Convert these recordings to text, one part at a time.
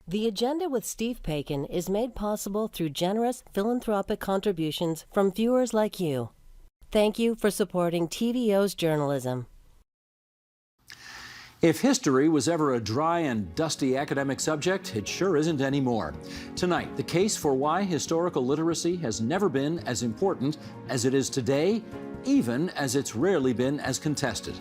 The Agenda with Steve Paikin is made possible through generous philanthropic contributions from viewers like you. Thank you for supporting TVO's journalism. If history was ever a dry and dusty academic subject, it sure isn't anymore. Tonight, the case for why historical literacy has never been as important as it is today, even as it's rarely been as contested.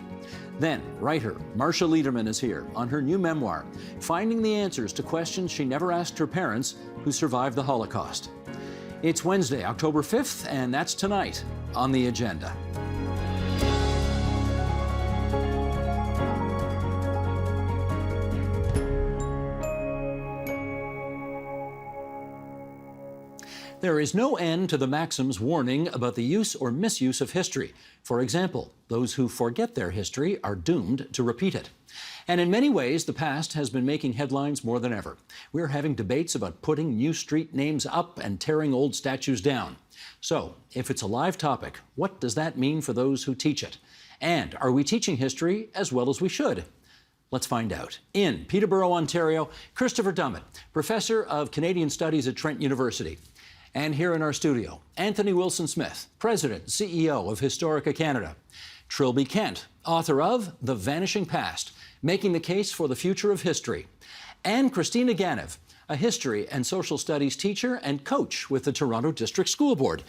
Then, writer Marsha Lederman is here on her new memoir, finding the answers to questions she never asked her parents who survived the Holocaust. It's Wednesday, October 5th, and that's tonight on The Agenda. There is no end to the maxim's warning about the use or misuse of history. For example, those who forget their history are doomed to repeat it. And in many ways, the past has been making headlines more than ever. We're having debates about putting new street names up and tearing old statues down. So, if it's a live topic, what does that mean for those who teach it? And are we teaching history as well as we should? Let's find out. In Peterborough, Ontario, Christopher Dummett, Professor of Canadian Studies at Trent University. And here in our studio, Anthony Wilson-Smith, President and CEO of Historica Canada. Trilby Kent, author of The Vanishing Past, Making the Case for the Future of History. And Christina Ganev, a history and social studies teacher and coach with the Toronto District School Board.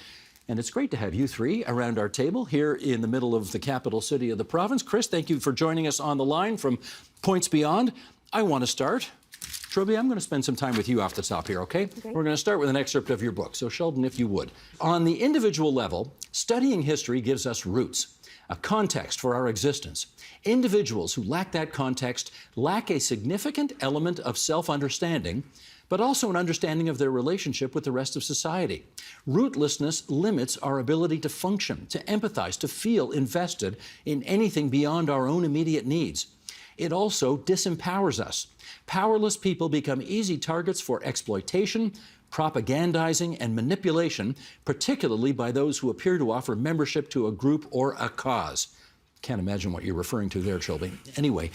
And it's great to have you three around our table here in the middle of the capital city of the province. Chris, thank you for joining us on the line from Points Beyond. I want to start. Trilby, I'm going to spend some time with you off the top here, okay? We're going to start with an excerpt of your book. So, Sheldon, if you would. On the individual level, studying history gives us roots, a context for our existence. Individuals who lack that context lack a significant element of self-understanding, but also an understanding of their relationship with the rest of society. Rootlessness limits our ability to function, to empathize, to feel invested in anything beyond our own immediate needs. It also disempowers us. Powerless people become easy targets for exploitation, propagandizing, and manipulation, particularly by those who appear to offer membership to a group or a cause. Can't imagine what you're referring to there, Trilby. Anyway,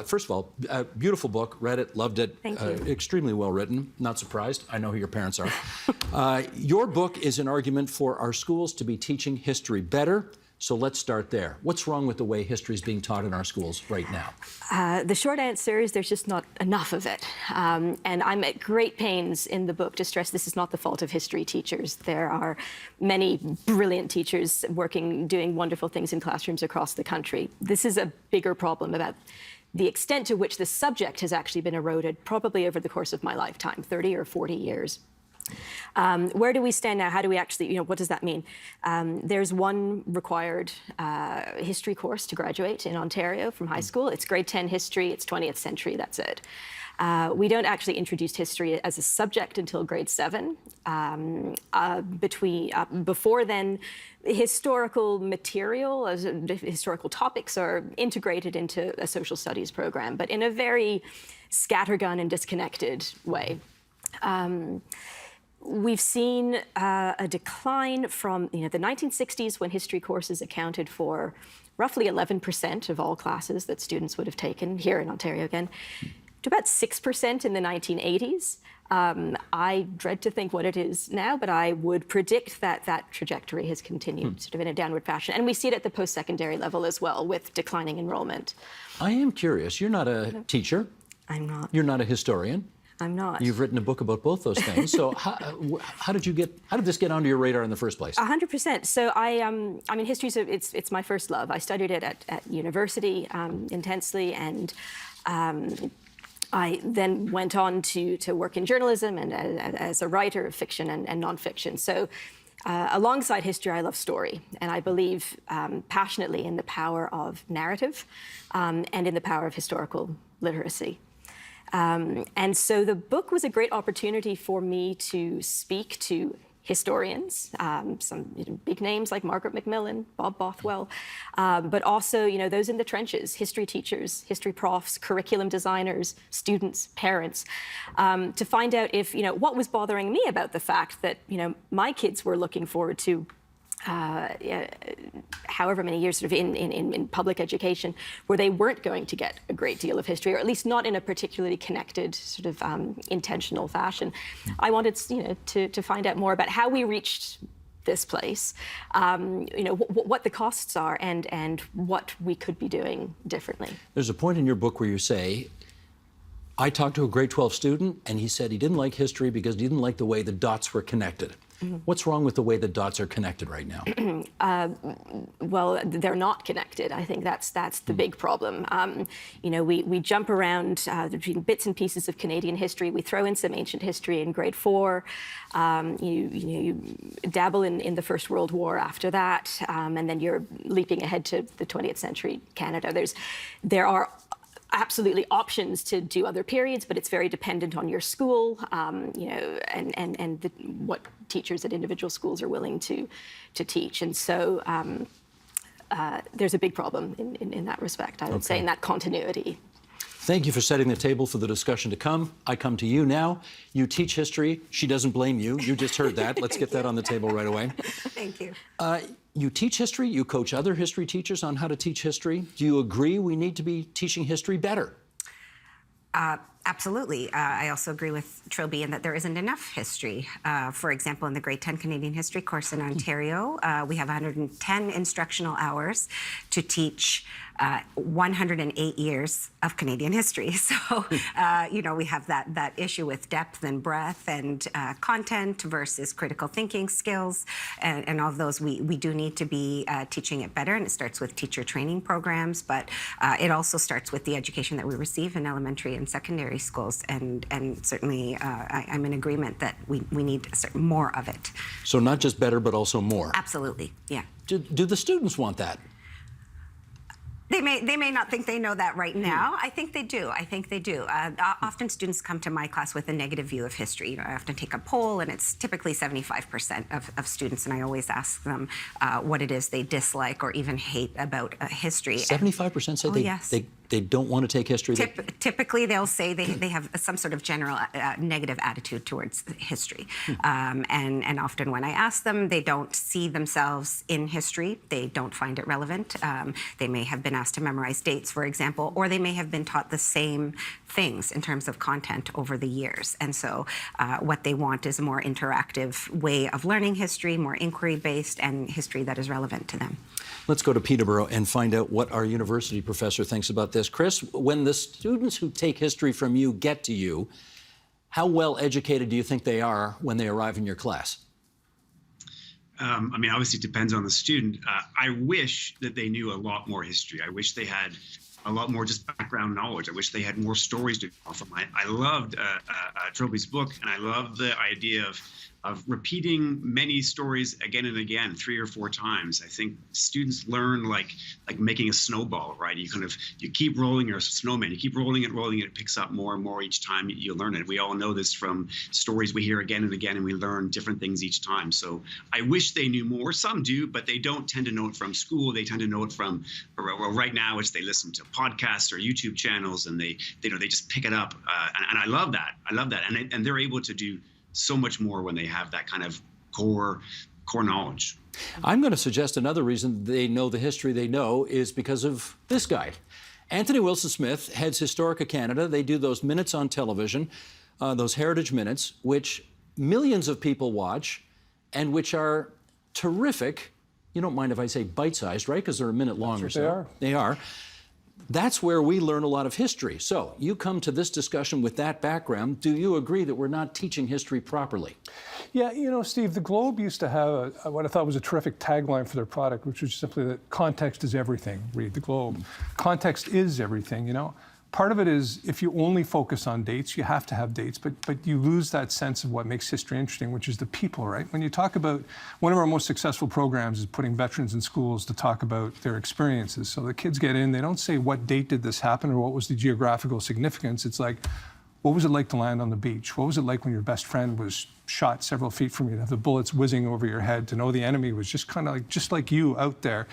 first of all, beautiful book, read it, loved it. Thank you. Extremely well written, not surprised. I know who your parents are. Your book is an argument for our schools to be teaching history better. So let's start there. What's wrong with the way history is being taught in our schools right now? The short answer is there's just not enough of it. And I'm at great pains in the book to stress this is not the fault of history teachers. There are many brilliant teachers doing wonderful things in classrooms across the country. This is a bigger problem about the extent to which the subject has actually been eroded, probably over the course of my lifetime, 30 or 40 years. Where do we stand now? How do we actually, what does that mean? There's one required history course to graduate in Ontario from high school. It's grade 10 history, it's 20th century, that's it. We don't actually introduce history as a subject until grade 7. Before then, historical material, historical topics are integrated into a social studies program, but in a very scattergun and disconnected way. We've seen a decline from the 1960s, when history courses accounted for roughly 11% of all classes that students would have taken here in Ontario again, to about 6% in the 1980s. I dread to think what it is now, but I would predict that that trajectory has continued sort of in a downward fashion. And we see it at the post-secondary level as well, with declining enrollment. I am curious. You're not a teacher. I'm not. You're not a historian. I'm not. You've written a book about both those things. So how did this get onto your radar in the first place? 100%. So I mean, history, it's my first love. I studied it at university intensely, and I then went on to work in journalism and as a writer of fiction and nonfiction. So alongside history, I love story, and I believe passionately in the power of narrative and in the power of historical literacy. And so the book was a great opportunity for me to speak to historians, some big names like Margaret Macmillan, Bob Bothwell, but also those in the trenches, history teachers, history profs, curriculum designers, students, parents, to find out if what was bothering me about the fact that my kids were looking forward to however many years sort of in public education, where they weren't going to get a great deal of history, or at least not in a particularly connected, sort of intentional fashion. I wanted, to find out more about how we reached this place, what the costs are, and what we could be doing differently. There's a point in your book where you say, I talked to a grade 12 student, and he said he didn't like history because he didn't like the way the dots were connected. What's wrong with the way the dots are connected right now? Well, they're not connected. I think that's the big problem. We jump around between bits and pieces of Canadian history. We throw in some ancient history in grade 4. You dabble in the First World War after that, and then you're leaping ahead to the 20th century Canada. There are absolutely options to do other periods, but it's very dependent on your school, and what teachers at individual schools are willing to teach. And so there's a big problem in that respect, I would say, in that continuity. Thank you for setting the table for the discussion to come. I come to you now. You teach history. She doesn't blame you. You just heard that. Let's get that on the table right away. Thank you. You teach history. You coach other history teachers on how to teach history. Do you agree we need to be teaching history better? Absolutely. I also agree with Trilby in that there isn't enough history. For example, in the grade 10 Canadian history course in Ontario, we have 110 instructional hours to teach 108 years of Canadian history. So, we have that issue with depth and breadth and content versus critical thinking skills, and all of those. We do need to be teaching it better, and it starts with teacher training programs, but it also starts with the education that we receive in elementary and secondary schools, and certainly I'm in agreement that we need more of it. So not just better, but also more. Absolutely, yeah. Do the students want that? They may not think they know that right now. I think they do. Often students come to my class with a negative view of history. I often take a poll, and it's typically 75% of students, and I always ask them what it is they dislike or even hate about history. 75% say yes. They don't want to take history? Typically, they'll say they have some sort of general negative attitude towards history. And often when I ask them, they don't see themselves in history. They don't find it relevant. They may have been asked to memorize dates, for example, or they may have been taught the same things in terms of content over the years. And so what they want is a more interactive way of learning history, more inquiry-based, and history that is relevant to them. Let's go to Peterborough and find out what our university professor thinks about this. Chris, when the students who take history from you get to you, how well educated do you think they are when they arrive in your class? Obviously it depends on the student. I wish that they knew a lot more history. I wish they had a lot more just background knowledge. I wish they had more stories to draw from. I loved Trilby's book, and I love the idea of repeating many stories again and again, 3 or 4 times. I think students learn like making a snowball, right? You keep rolling your snowman, you keep rolling it picks up more and more each time you learn it. We all know this from stories we hear again and again, and we learn different things each time. So I wish they knew more. Some do, but they don't tend to know it from school. They tend to know it from, well, right now it's they listen to podcasts or YouTube channels, and they just pick it up. And I love that. And they're able to do so much more when they have that kind of core knowledge. I'm going to suggest another reason they know the history they know is because of this guy. Anthony Wilson-Smith heads Historica Canada. They do those minutes on television, those heritage minutes, which millions of people watch and which are terrific. You don't mind if I say bite-sized, right? Because they're a minute long or so. They are. That's where we learn a lot of history. So you come to this discussion with that background. Do you agree that we're not teaching history properly? Yeah, Steve, the Globe used to have what I thought was a terrific tagline for their product, which was simply that context is everything. Read the Globe. Context is everything, Part of it is if you only focus on dates, you have to have dates, but you lose that sense of what makes history interesting, which is the people, right? When you talk about, one of our most successful programs is putting veterans in schools to talk about their experiences. So the kids get in, they don't say what date did this happen or what was the geographical significance. It's like, what was it like to land on the beach? What was it like when your best friend was shot several feet from you, to have the bullets whizzing over your head, to know the enemy was just like you out there?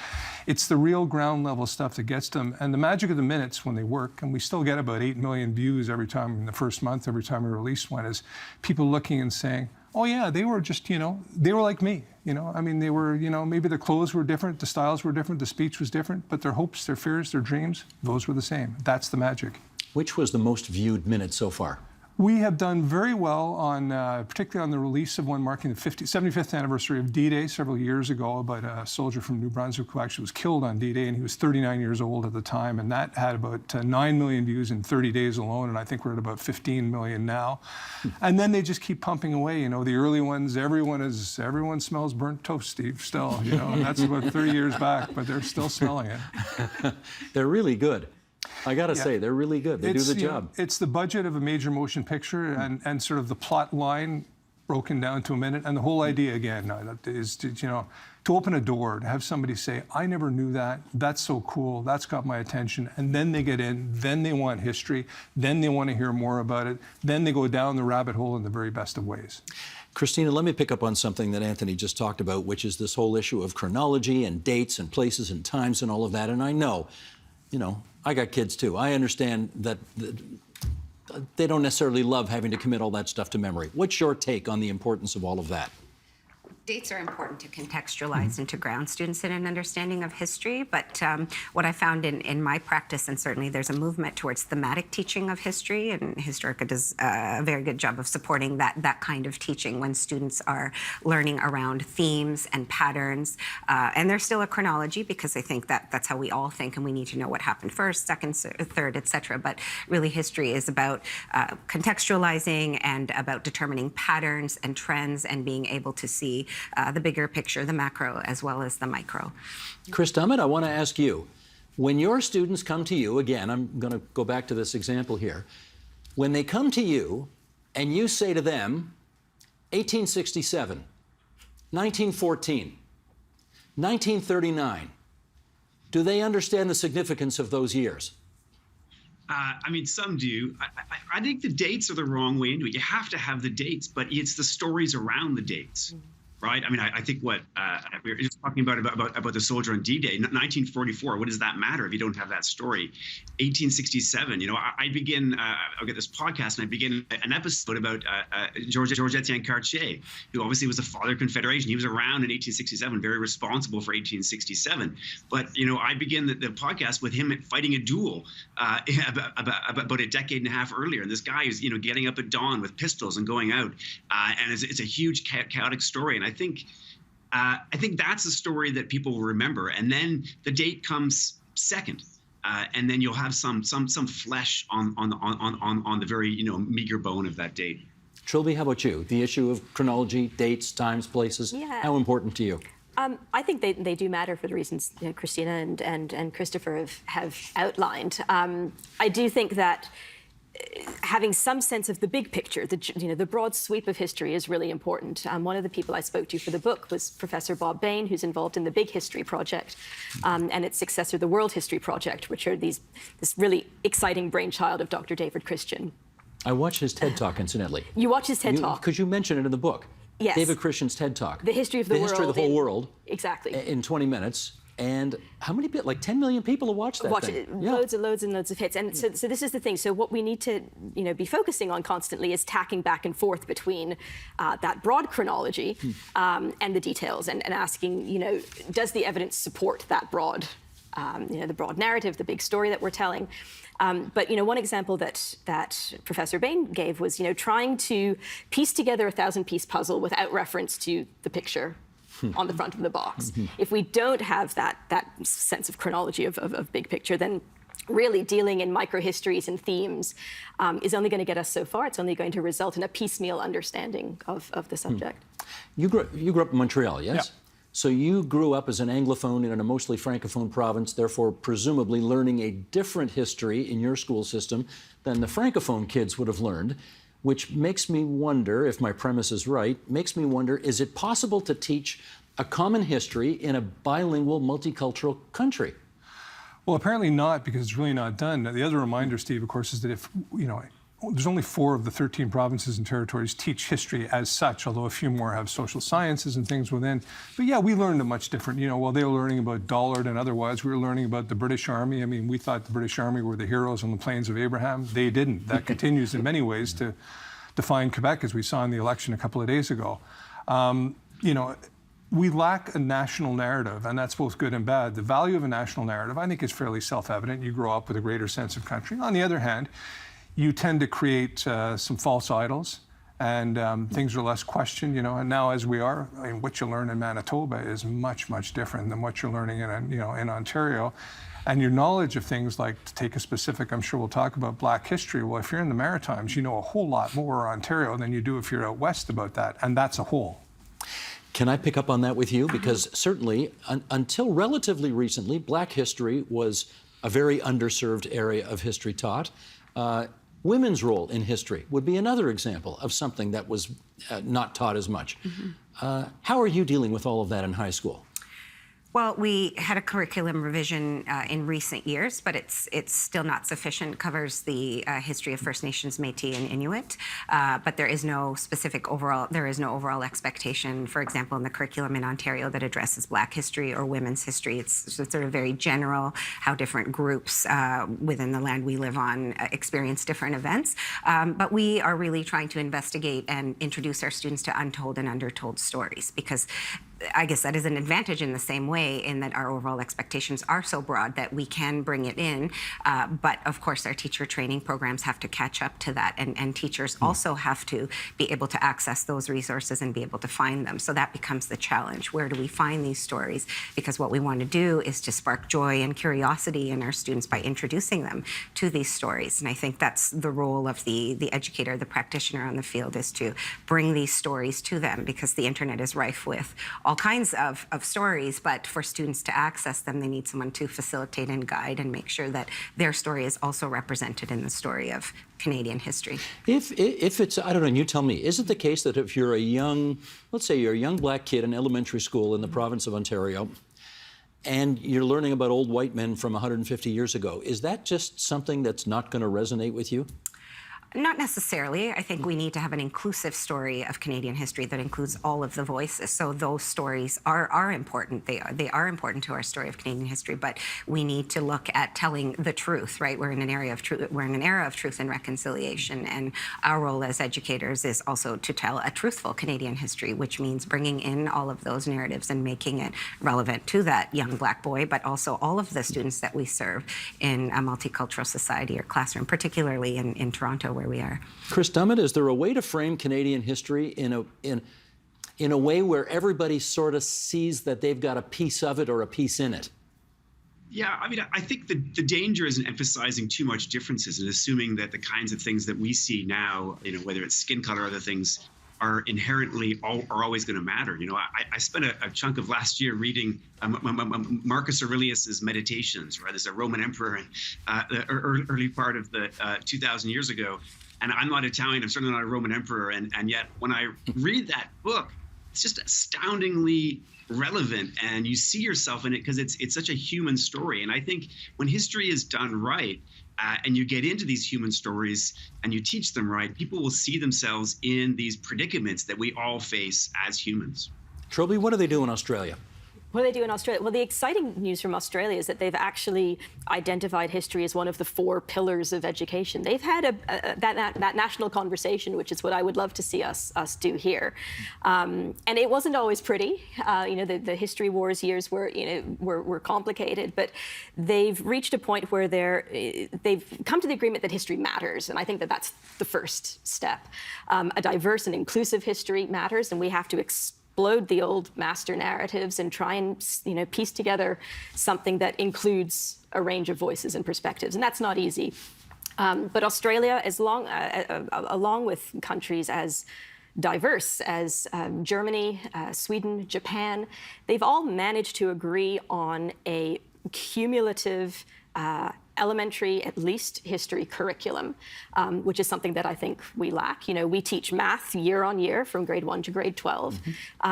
It's the real ground level stuff that gets them. And the magic of the minutes when they work, and we still get about 8 million views every time in the first month, every time we release one, is people looking and saying, Oh yeah, they were just, they were like me. I mean, they were, maybe their clothes were different, the styles were different, the speech was different, but their hopes, their fears, their dreams, those were the same. That's the magic. Which was the most viewed minute so far? We have done very well on, particularly on the release of one marking the 75th anniversary of D-Day several years ago, about a soldier from New Brunswick who actually was killed on D-Day, and he was 39 years old at the time, and that had about 9 million views in 30 days alone, and I think we're at about 15 million now. And then they just keep pumping away. The early ones, everyone smells burnt toast, Steve, still, and that's about 30 years back, but they're still smelling it. They're really good. I got to say, they're really good. They do the job. It's the budget of a major motion picture and sort of the plot line broken down to a minute. And the whole idea, again, is to open a door, to have somebody say, I never knew that. That's so cool. That's got my attention. And then they get in. Then they want history. Then they want to hear more about it. Then they go down the rabbit hole in the very best of ways. Christina, let me pick up on something that Anthony just talked about, which is this whole issue of chronology and dates and places and times and all of that. And I know, I got kids too. I understand that they don't necessarily love having to commit all that stuff to memory. What's your take on the importance of all of that? Dates are important to contextualize and to ground students in an understanding of history, but what I found in my practice, and certainly there's a movement towards thematic teaching of history, and Historica does a very good job of supporting that kind of teaching when students are learning around themes and patterns. And there's still a chronology, because I think that's how we all think, and we need to know what happened first, second, third, etc. But really history is about contextualizing and about determining patterns and trends and being able to see the bigger picture, the macro, as well as the micro. Chris Dummett, I want to ask you, when your students come to you, again, I'm going to go back to this example here, when they come to you and you say to them, 1867, 1914, 1939, do they understand the significance of those years? I mean, some do. I think the dates are the wrong way into it. You have to have the dates, but it's the stories around the dates. Right. I mean, I think what we were just talking about the soldier on D-Day, 1944. What does that matter if you don't have that story? 1867. I begin. I'll get this podcast, and I begin an episode about George Etienne Cartier, who obviously was the father of Confederation. He was around in 1867, very responsible for 1867. But I begin the podcast with him fighting a duel about a decade and a half earlier. And this guy is getting up at dawn with pistols and going out, and it's a huge chaotic story. And I think that's a story that people will remember, and then the date comes second, and then you'll have some flesh on the very meager bone of that date. Trilby, how about you? The issue of chronology, dates, times, places. Yeah. How important to you? I think they do matter for the reasons Christina and Christopher have outlined. I do think that having some sense of the big picture, the broad sweep of history is really important. One of the people I spoke to for the book was Professor Bob Bain, who's involved in the Big History Project and its successor, the World History Project, which are this really exciting brainchild of Dr. David Christian. I watched his TED Talk, incidentally. You watch his TED Talk? Because you mentioned it in the book. Yes. David Christian's TED Talk. The history of the world. The history of the whole world. Exactly. In 20 minutes. And how many people? Like 10 million people have watched that thing. Yeah. Loads and loads of hits. And so this is the thing. So what we need to be focusing on constantly is tacking back and forth between that broad chronology and the details, and asking, does the evidence support that broad, the broad narrative, the big story that we're telling? But one example that Professor Bain gave was trying to piece together a 1,000-piece puzzle without reference to the picture on the front of the box. If we don't have that sense of chronology of big picture, then really dealing in microhistories and themes is only going to get us so far. It's only going to result in a piecemeal understanding of the subject. You grew up in Montreal, yes? Yeah. So you grew up as an Anglophone in a mostly Francophone province, therefore presumably learning a different history in your school system than the Francophone kids would have learned, which makes me wonder, if my premise is right, is it possible to teach a common history in a bilingual, multicultural country? Well, apparently not, because it's really not done. The other reminder, Steve, of course, is that if, there's only 4 of the 13 provinces and territories teach history as such, although a few more have social sciences and things within. But yeah, we learned a much different, while they were learning about Dollard and otherwise, we were learning about the British Army. I mean, we thought the British Army were the heroes on the plains of Abraham. They didn't. That continues in many ways to define Quebec, as we saw in the election a couple of days ago. You know, we lack a national narrative, and that's both good and bad. The value of a national narrative, I think, is fairly self-evident. You grow up with a greater sense of country. On the other hand, you tend to create some false idols, and things are less questioned, you know. And now, as we are, I mean, what you learn in Manitoba is much, much different than what you're learning in, you know, in Ontario. And your knowledge of things like, to take a specific, I'm sure we'll talk about Black history. Well, if you're in the Maritimes, you know a whole lot more Ontario than you do if you're out west about that, and that's a whole. Can I pick up on that with you? Because certainly, until relatively recently, Black history was a very underserved area of history taught. Women's role in history would be another example of something that was not taught as much. How are you dealing with all of that in high school? Well, we had a curriculum revision in recent years, but it's still not sufficient. It covers the history of First Nations, Métis, and Inuit, but there is no specific overall expectation, for example, in the curriculum in Ontario that addresses Black history or women's history. It's sort of very general, how different groups within the land we live on experience different events. But we are really trying to investigate and introduce our students to untold and undertold stories, because I guess that is an advantage in the same way, in that our overall expectations are so broad that we can bring it in. But of course, our teacher training programs have to catch up to that. And teachers also have to be able to access those resources and be able to find them. So that becomes the challenge. Where do we find these stories? Because what we want to do is to spark joy and curiosity in our students by introducing them to these stories. And I think that's the role of the educator, the practitioner on the field, is to bring these stories to them, because the internet is rife with all kinds of stories, but for students to access them, they need someone to facilitate and guide and make sure that their story is also represented in the story of Canadian history. If it's, I don't know, and you tell me, is it the case that if you're a young, let's say you're a young Black kid in elementary school in the province of Ontario, and you're learning about old white men from 150 years ago, is that just something that's not going to resonate with you? Not necessarily. I think we need to have an inclusive story of Canadian history that includes all of the voices. So those stories are important. They are important to our story of Canadian history. But we need to look at telling the truth, right? We're in an era of truth. We're in an era of truth and reconciliation, and our role as educators is also to tell a truthful Canadian history, which means bringing in all of those narratives and making it relevant to that young Black boy, but also all of the students that we serve in a multicultural society or classroom, particularly in Toronto, where we are. Chris Dummett, is there a way to frame Canadian history in a way where everybody sort of sees that they've got a piece of it or a piece in it? Yeah, I mean, I think the danger is in emphasizing too much differences and assuming that the kinds of things that we see now, you know, whether it's skin color or other things, are inherently are always going to matter. You know, I spent a chunk of last year reading Marcus Aurelius's Meditations, right? As a Roman emperor in the early part of the 2,000 years ago. And I'm not Italian, I'm certainly not a Roman emperor. And yet when I read that book, it's just astoundingly relevant, and you see yourself in it because it's such a human story. And I think when history is done right, and you get into these human stories and you teach them right, people will see themselves in these predicaments that we all face as humans. Trilby, what do they do in Australia? What do they do in Australia? Well, the exciting news from Australia is that they've actually identified history as one of the 4 pillars of education. They've had that national conversation, which is what I would love to see us do here. And it wasn't always pretty. You know, the history wars years were complicated, but they've reached a point where they've come to the agreement that history matters, and I think that that's the first step. A diverse and inclusive history matters, and we have to explode the old master narratives and try and, you know, piece together something that includes a range of voices and perspectives, and that's not easy. But Australia, along with countries as diverse as Germany, Sweden, Japan, they've all managed to agree on a cumulative elementary, at least, history curriculum, which is something that I think we lack. You know, we teach math year on year from grade 1 to grade 12.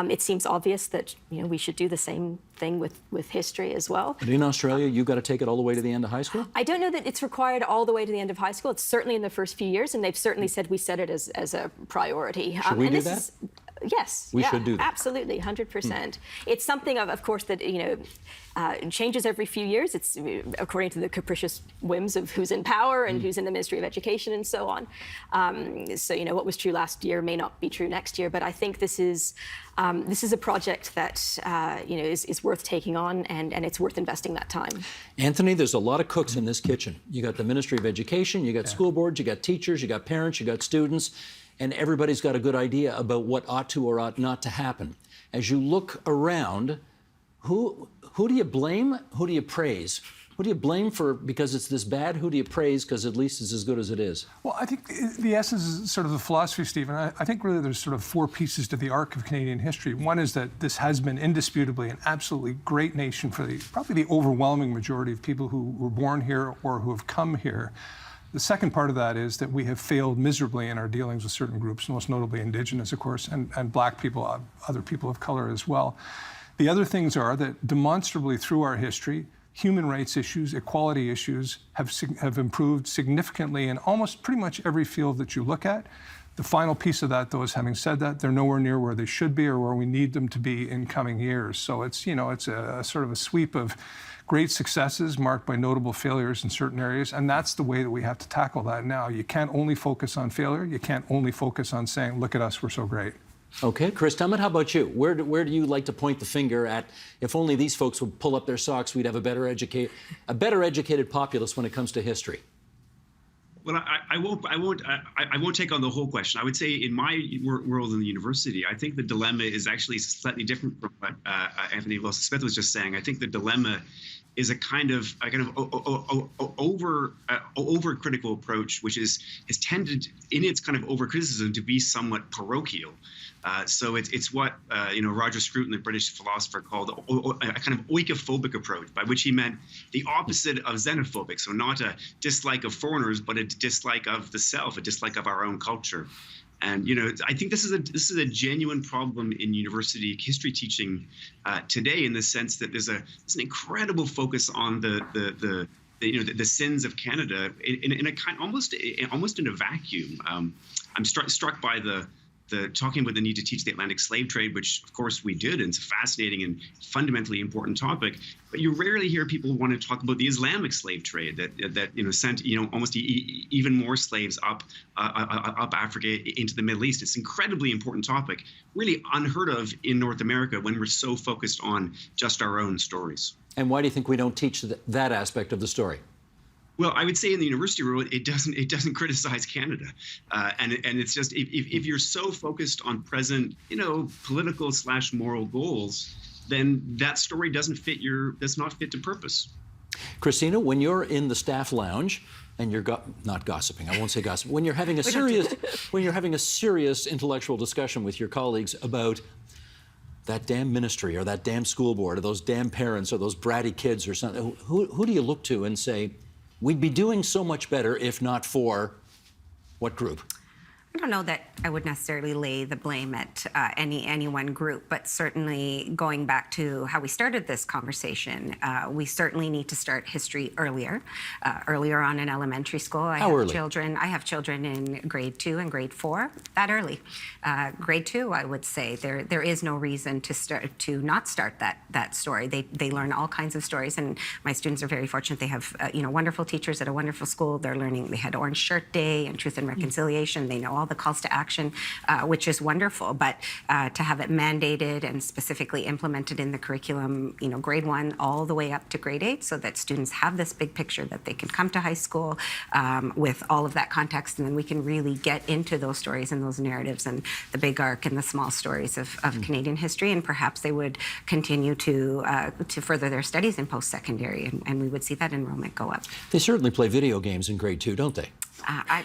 It seems obvious that, you know, we should do the same thing with history as well. But in Australia, you've got to take it all the way to the end of high school? I don't know that it's required all the way to the end of high school. It's certainly in the first few years, and they've certainly said we set it as a priority. Should we do that? Yes. We should do that. Absolutely, 100%. It's something of course, that, changes every few years. It's according to the capricious whims of who's in power and who's in the Ministry of Education and so on. So, what was true last year may not be true next year, but I think this is a project that, is worth taking on, and it's worth investing that time. Anthony, there's a lot of cooks in this kitchen. You got the Ministry of Education, you got school boards, you got teachers, you got parents, you got students, and everybody's got a good idea about what ought to or ought not to happen. As you look around, who do you blame? Who do you praise? Who do you blame for because it's this bad? Who do you praise because at least it's as good as it is? Well, I think the essence is sort of the philosophy, Stephen. I think really there's sort of four pieces to the arc of Canadian history. One is that this has been indisputably an absolutely great nation for probably the overwhelming majority of people who were born here or who have come here. The second part of that is that we have failed miserably in our dealings with certain groups, most notably Indigenous, of course, and Black people, other people of color as well. The other things are that demonstrably through our history, human rights issues, equality issues have improved significantly in almost pretty much every field that you look at. The final piece of that, though, is having said that, they're nowhere near where they should be or where we need them to be in coming years. So it's, it's a sort of a sweep of great successes marked by notable failures in certain areas, and that's the way that we have to tackle that now. You can't only focus on failure. You can't only focus on saying, look at us, we're so great. Okay, Chris Tummet, how about you? Where do you like to point the finger at? If only these folks would pull up their socks, we'd have a better educated populace when it comes to history. Well, I won't take on the whole question. I would say in my world in the university, I think the dilemma is actually slightly different from what Anthony Wilson-Smith was just saying. I think the dilemma is a kind of over-critical approach, which has tended in its kind of over-criticism to be somewhat parochial. So it's what Roger Scruton, the British philosopher, called a kind of oikophobic approach, by which he meant the opposite of xenophobic. So not a dislike of foreigners, but a dislike of the self, a dislike of our own culture. And I think this is a genuine problem in university history teaching today, in the sense that there's an incredible focus on the sins of Canada in a kind almost in a vacuum. I'm struck by the talking about the need to teach the Atlantic slave trade, which of course we did, and it's a fascinating and fundamentally important topic. But you rarely hear people want to talk about the Islamic slave trade that sent almost even more slaves up Africa into the Middle East. It's an incredibly important topic, really unheard of in North America when we're so focused on just our own stories. And why do you think we don't teach that aspect of the story? Well, I would say in the university world, it doesn't criticize Canada, and it's just if you're so focused on present, political / moral goals, then that story does not fit to purpose. Christina, when you're in the staff lounge and you're not gossiping, I won't say gossip. When you're having a serious intellectual discussion with your colleagues about that damn ministry or that damn school board or those damn parents or those bratty kids or something, who do you look to and say, we'd be doing so much better if not for what group? I don't know that I would necessarily lay the blame at any one group, but certainly going back to how we started this conversation, we certainly need to start history earlier on in elementary school. How early? I have children in grade 2 and grade 4, that early. Grade 2, I would say, there is no reason to not start that story. They learn all kinds of stories, and my students are very fortunate. They have wonderful teachers at a wonderful school. They're learning. They had Orange Shirt Day and Truth and Reconciliation. They know all the calls to action, which is wonderful. But to have it mandated and specifically implemented in the curriculum, grade 1 all the way up to grade 8, so that students have this big picture that they can come to high school with all of that context, and then we can really get into those stories and those narratives and the big arc and the small stories of Canadian history, and perhaps they would continue to further their studies in post-secondary, and we would see that enrollment go up. They certainly play video games in grade 2, don't they?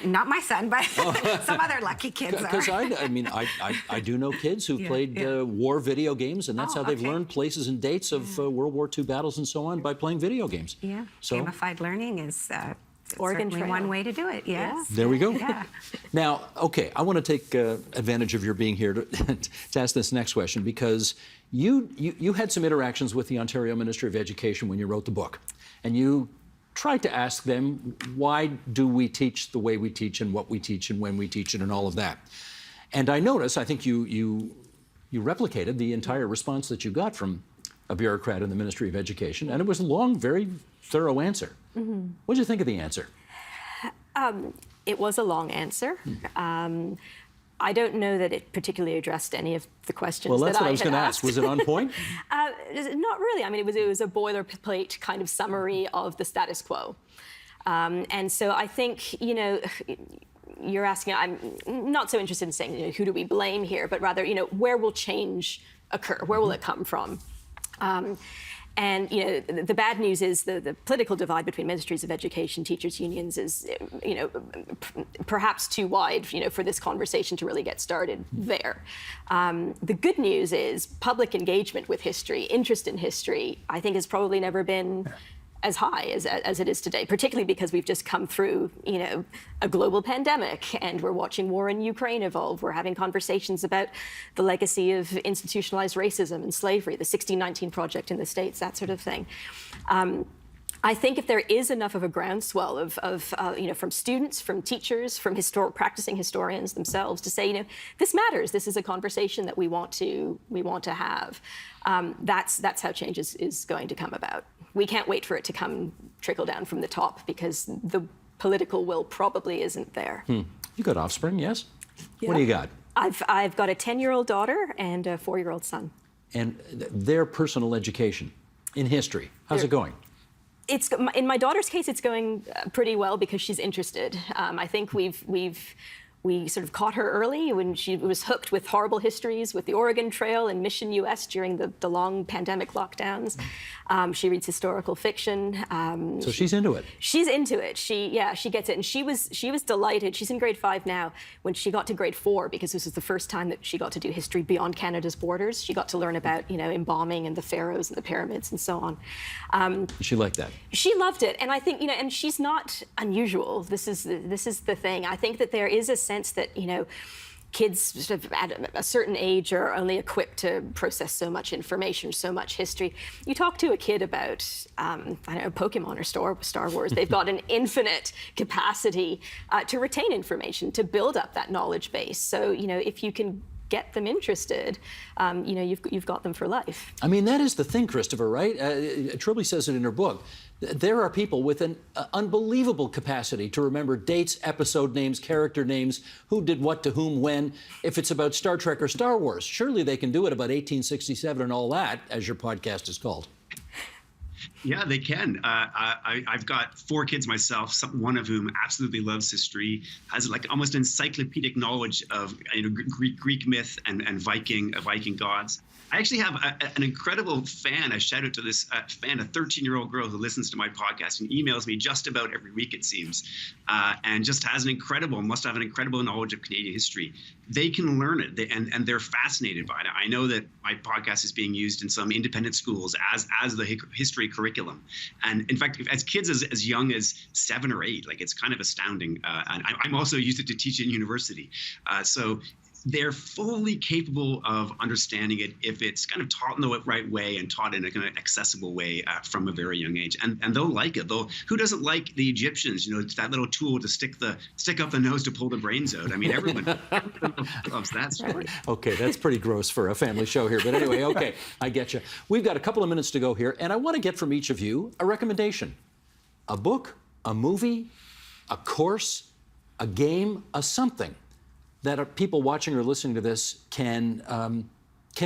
Not my son, but some other lucky kids are. Because I do know kids who've played war video games, and that's how they've learned places and dates of World War II battles and so on, by playing video games. Yeah, so, gamified learning is certainly one way to do it, yes. There we go. Yeah. Now, okay, I want to take advantage of your being here to ask this next question, because you had some interactions with the Ontario Ministry of Education when you wrote the book, and you tried to ask them, why do we teach the way we teach and what we teach and when we teach it and all of that? And I notice, I think you you replicated the entire response that you got from a bureaucrat in the Ministry of Education, and it was a long, very thorough answer. What did you think of the answer? It was a long answer. I don't know that it particularly addressed any of the questions well, that's that what I was going to ask. Was it on point? Not really. I mean, it was a boilerplate kind of summary of the status quo. And so I think, you know, you're asking, I'm not so interested in saying, you know, who do we blame here, but rather, you know, where will change occur? Where will it come from? And, you know, the bad news is the political divide between ministries of education, teachers' unions is, you know, perhaps too wide, you know, for this conversation to really get started there. The good news is public engagement with history, interest in history, I think has probably never been as high as it is today, particularly because we've just come through, you know, a global pandemic, and we're watching war in Ukraine evolve. We're having conversations about the legacy of institutionalized racism and slavery, the 1619 Project in the States, that sort of thing. I think if there is enough of a groundswell of you know, from students, from teachers, from practicing historians themselves to say, you know, this matters. This is a conversation that we want to have. That's how change is going to come about. We can't wait for it to trickle down from the top, because the political will probably isn't there. You got offspring, yes? Yeah. What do you got? I've got a 10-year-old daughter and a 4-year-old son. And their personal education in history, how's it going? In my daughter's case, it's going pretty well because she's interested. I think we sort of caught her early when she was hooked with horrible histories with the Oregon Trail and Mission US during the long pandemic lockdowns. She reads historical fiction. So she's into it. She's into it. She gets it. And she was delighted. She's in grade 5 now, when she got to grade 4, because this was the first time that she got to do history beyond Canada's borders. She got to learn about, you know, embalming and the pharaohs and the pyramids and so on. She liked that. She loved it. And I think, you know, and she's not unusual. This is the thing. I think that there is a sense that, you know, kids sort of at a certain age are only equipped to process so much information, so much history. You talk to a kid about, I don't know, Pokemon or Star Wars, they've got an infinite capacity to retain information, to build up that knowledge base. So, you know, if you can get them interested, you know, you've got them for life. I mean, that is the thing, Christopher, right? Trilby says it in her book. There are people with an unbelievable capacity to remember dates, episode names, character names, who did what to whom when. If it's about Star Trek or Star Wars, surely they can do it about 1867 and all that, as your podcast is called. Yeah, they can. I've got 4 kids myself, one of whom absolutely loves history, has like almost encyclopedic knowledge of, you know, Greek myth and Viking gods. I actually have an incredible fan. I shout out to this fan, a 13-year-old girl who listens to my podcast and emails me just about every week, it seems, and just must have an incredible knowledge of Canadian history. They can learn it, and they're fascinated by it. I know that my podcast is being used in some independent schools as the history curriculum. And in fact, as kids as young as 7 or 8, like, it's kind of astounding. And I'm also used it to teach in university. So they're fully capable of understanding it if it's kind of taught in the right way and taught in a kind of accessible way from a very young age. And they'll like it. Who doesn't like the Egyptians? You know, it's that little tool to stick up the nose to pull the brains out. I mean, everyone loves that story. Okay, that's pretty gross for a family show here. But anyway, okay, I get you. We've got a couple of minutes to go here, and I want to get from each of you a recommendation. A book, a movie, a course, a game, a something that people watching or listening to this can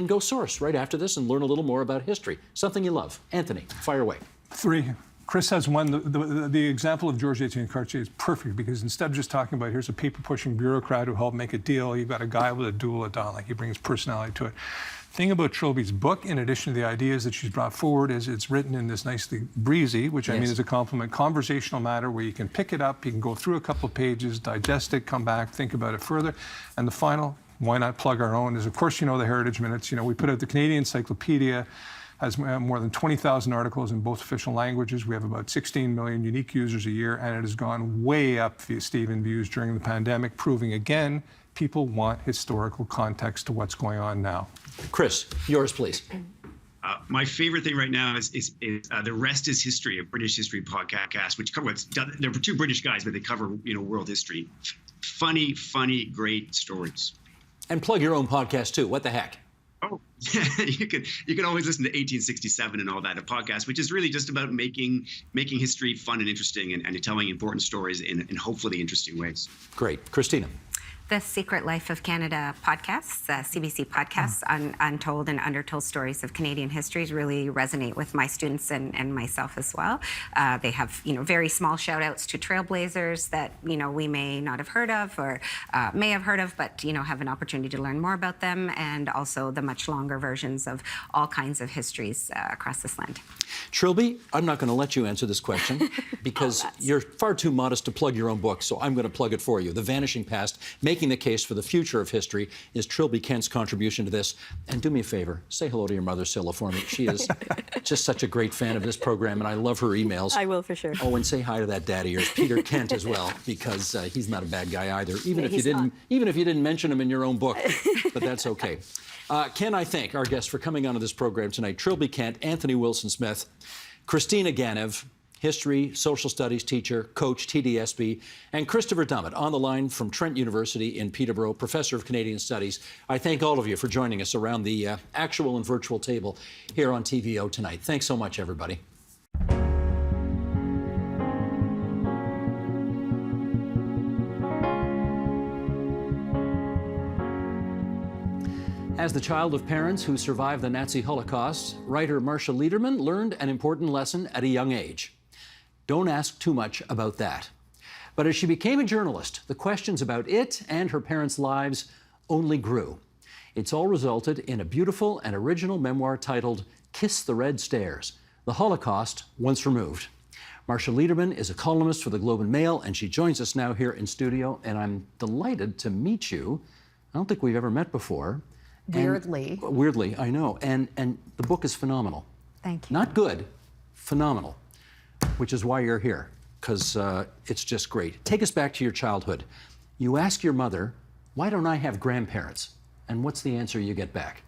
go source right after this and learn a little more about history. Something you love. Anthony, fire away. 3. Chris has one. The example of Georges Etienne Cartier is perfect, because instead of just talking about here's a paper-pushing bureaucrat who helped make a deal, you've got a guy with a duel at dawn. Like, he brings personality to it. Thing about Trilby's book, in addition to the ideas that she's brought forward, is it's written in this nicely breezy, which I mean is a compliment, conversational matter where you can pick it up, you can go through a couple of pages, digest it, come back, think about it further. And the final, why not plug our own, is, of course, you know, the Heritage Minutes. You know, we put out the Canadian Encyclopedia, has more than 20,000 articles in both official languages. We have about 16 million unique users a year, and it has gone way up, Steve, in views during the pandemic, proving again, people want historical context to what's going on now. Chris, yours, please. My favorite thing right now is The Rest is History, a British history podcast, which covers, they're 2 British guys, but they cover, you know, world history. Funny, great stories. And plug your own podcast, too. What the heck? you can always listen to 1867 and all that, a podcast, which is really just about making history fun and interesting and telling important stories in hopefully interesting ways. Great. Christina. The Secret Life of Canada podcasts, CBC podcasts, untold and undertold stories of Canadian histories really resonate with my students and myself as well. They have, very small shout outs to trailblazers that, we may not have heard of or may have heard of, but, have an opportunity to learn more about them, and also the much longer versions of all kinds of histories across this land. Trilby, I'm not going to let you answer this question because you're far too modest to plug your own book, so I'm going to plug it for you. The Vanishing Past, Making the Case for the Future of History, is Trilby Kent's contribution to this. And do me a favor, say hello to your mother, Scylla, for me. She is just such a great fan of this program, and I love her emails. I will, for sure. Oh, and say hi to that daddy of yours, Peter Kent, as well, because he's not a bad guy either, even if you didn't mention him in your own book. But that's okay. Can I thank our guests for coming onto this program tonight? Trilby Kent, Anthony Wilson-Smith, Christina Ganev, history, social studies teacher, coach, TDSB, and Christopher Dummett on the line from Trent University in Peterborough, professor of Canadian Studies. I thank all of you for joining us around the actual and virtual table here on TVO tonight. Thanks so much, everybody. As the child of parents who survived the Nazi Holocaust, writer Marsha Lederman learned an important lesson at a young age. Don't ask too much about that. But as she became a journalist, the questions about it and her parents' lives only grew. It's all resulted in a beautiful and original memoir titled Kiss the Red Stairs, The Holocaust Once Removed. Marsha Lederman is a columnist for the Globe and Mail, and she joins us now here in studio, and I'm delighted to meet you. I don't think we've ever met before. Weirdly. Weirdly, I know. And the book is phenomenal. Thank you. Not good, phenomenal, which is why you're here, because it's just great. Take us back to your childhood. You ask your mother, why don't I have grandparents? And what's the answer you get back?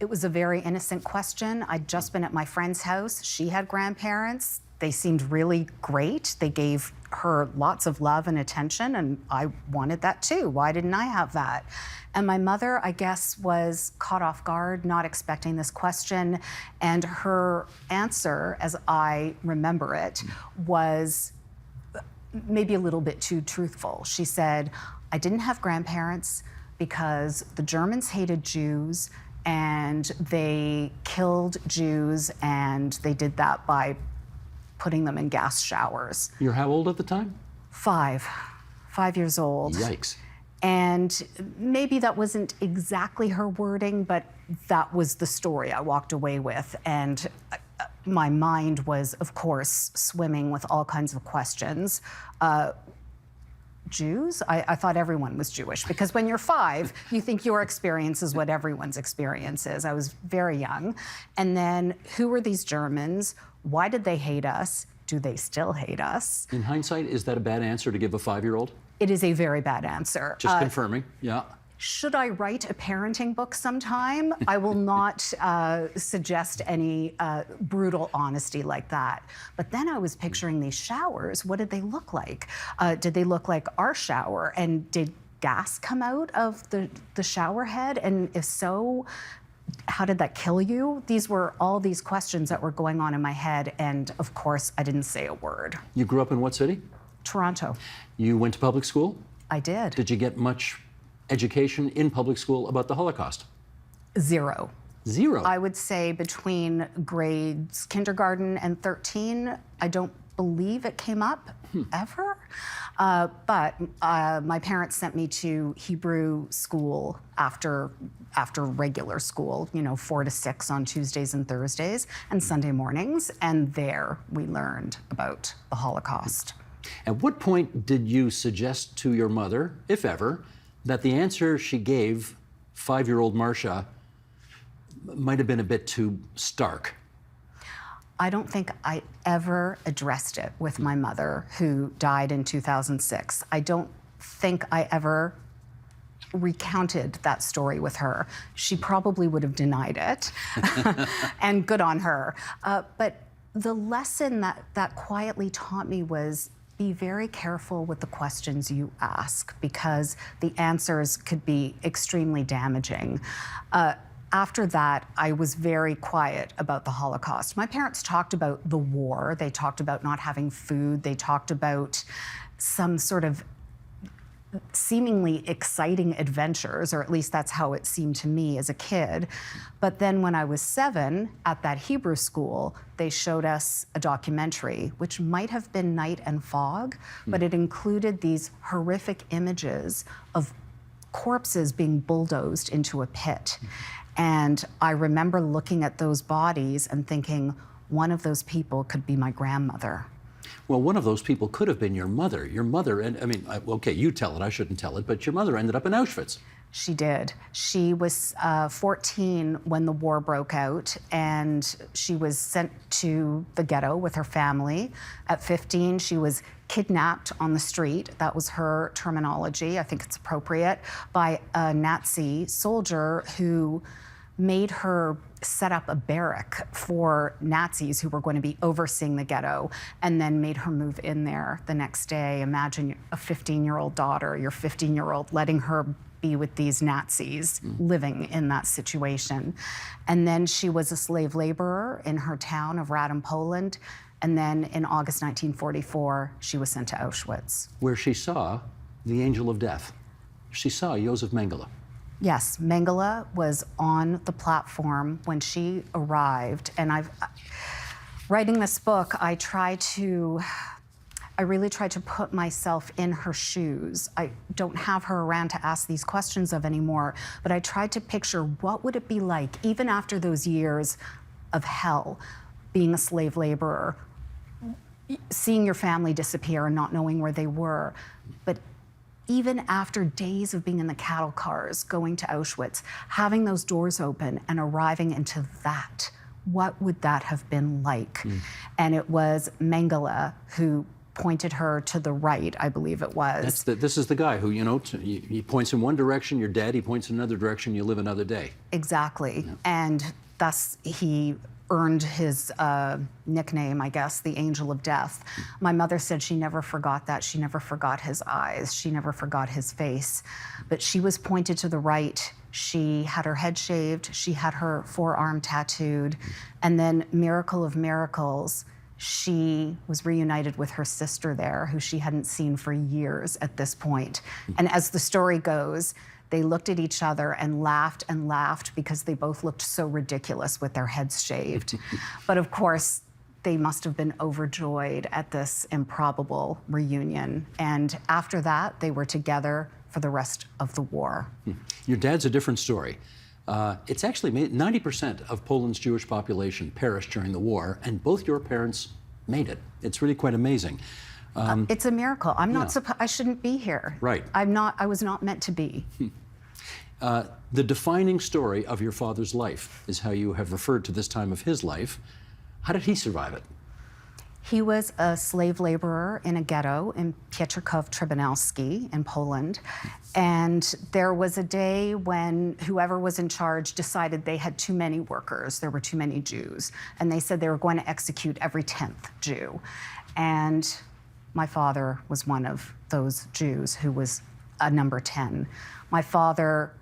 It was a very innocent question. I'd just been at my friend's house. She had grandparents. They seemed really great. They gave her lots of love and attention, and I wanted that too. Why didn't I have that? And my mother, I guess, was caught off guard, not expecting this question. And her answer, as I remember it, was maybe a little bit too truthful. She said, I didn't have grandparents because the Germans hated Jews and they killed Jews, and they did that by putting them in gas showers. You're how old at the time? 5 years old. Yikes. And maybe that wasn't exactly her wording, but that was the story I walked away with. And my mind was, of course, swimming with all kinds of questions. Jews? I thought everyone was Jewish, because when you're 5, you think your experience is what everyone's experience is. I was very young. And then, who were these Germans? Why did they hate us? Do they still hate us? In hindsight, is that a bad answer to give a 5-year-old? It is a very bad answer. Just confirming, yeah. Should I write a parenting book sometime? I will not suggest any brutal honesty like that. But then I was picturing these showers. What did they look like? Did they look like our shower? And did gas come out of the shower head? And if so, how did that kill you? These were all these questions that were going on in my head. And of course, I didn't say a word. You grew up in what city? Toronto. You went to public school? I did. Did you get much education in public school about the Holocaust? 0. 0? I would say between grades kindergarten and 13, I don't believe it came up ever. But my parents sent me to Hebrew school after regular school, 4 to 6 on Tuesdays and Thursdays and Sunday mornings. And there we learned about the Holocaust. At what point did you suggest to your mother, if ever, that the answer she gave 5-year-old Marsha might have been a bit too stark? I don't think I ever addressed it with my mother, who died in 2006. I don't think I ever recounted that story with her. She probably would have denied it, and good on her. But the lesson that quietly taught me was, be very careful with the questions you ask, because the answers could be extremely damaging. after that, I was very quiet about the Holocaust. My parents talked about the war. They talked about not having food. They talked about some sort of seemingly exciting adventures, or at least that's how it seemed to me as a kid. But then when I was 7 at that Hebrew school, they showed us a documentary, which might have been Night and Fog, but it included these horrific images of corpses being bulldozed into a pit. And I remember looking at those bodies and thinking, one of those people could be my grandmother. Well, one of those people could have been your mother. Your mother, and I mean, okay, you tell it, I shouldn't tell it, but your mother ended up in Auschwitz. She did. She was 14 when the war broke out, and she was sent to the ghetto with her family. At 15, she was kidnapped on the street. That was her terminology. I think it's appropriate, by a Nazi soldier who made her set up a barrack for Nazis who were going to be overseeing the ghetto, and then made her move in there the next day. Imagine a 15-year-old daughter, your 15-year-old, letting her be with these Nazis living in that situation. And then she was a slave laborer in her town of Radom, Poland. And then in August 1944, she was sent to Auschwitz. Where she saw the angel of death. She saw Josef Mengele. Yes, Mengele was on the platform when she arrived. And writing this book, I really tried to put myself in her shoes. I don't have her around to ask these questions of anymore, but I tried to picture what would it be like, even after those years of hell, being a slave laborer, seeing your family disappear and not knowing where they were. But even after days of being in the cattle cars, going to Auschwitz, having those doors open and arriving into that, what would that have been like? And it was Mengele who pointed her to the right, I believe it was. This is the guy who, you know, he points in one direction, you're dead. He points in another direction, you live another day. Exactly. Yeah. And thus he earned his nickname, I guess, the Angel of Death. My mother said she never forgot that. She never forgot his eyes. She never forgot his face. But she was pointed to the right. She had her head shaved. She had her forearm tattooed. And then, miracle of miracles, she was reunited with her sister there, who she hadn't seen for years at this point. And as the story goes, they looked at each other and laughed because they both looked so ridiculous with their heads shaved. But of course, they must have been overjoyed at this improbable reunion. And after that, they were together for the rest of the war. Your dad's a different story. It's actually 90% of Poland's Jewish population perished during the war, and both your parents made it. It's really quite amazing. It's a miracle. I'm not I shouldn't be here. Right. I was not meant to be. The defining story of your father's life is how you have referred to this time of his life. How did he survive it? He was a slave laborer in a ghetto in Pietrków-Trybunalski in Poland. And there was a day when whoever was in charge decided they had too many workers. There were too many Jews. And they said they were going to execute every 10th Jew. And my father was one of those Jews who was a number 10. My father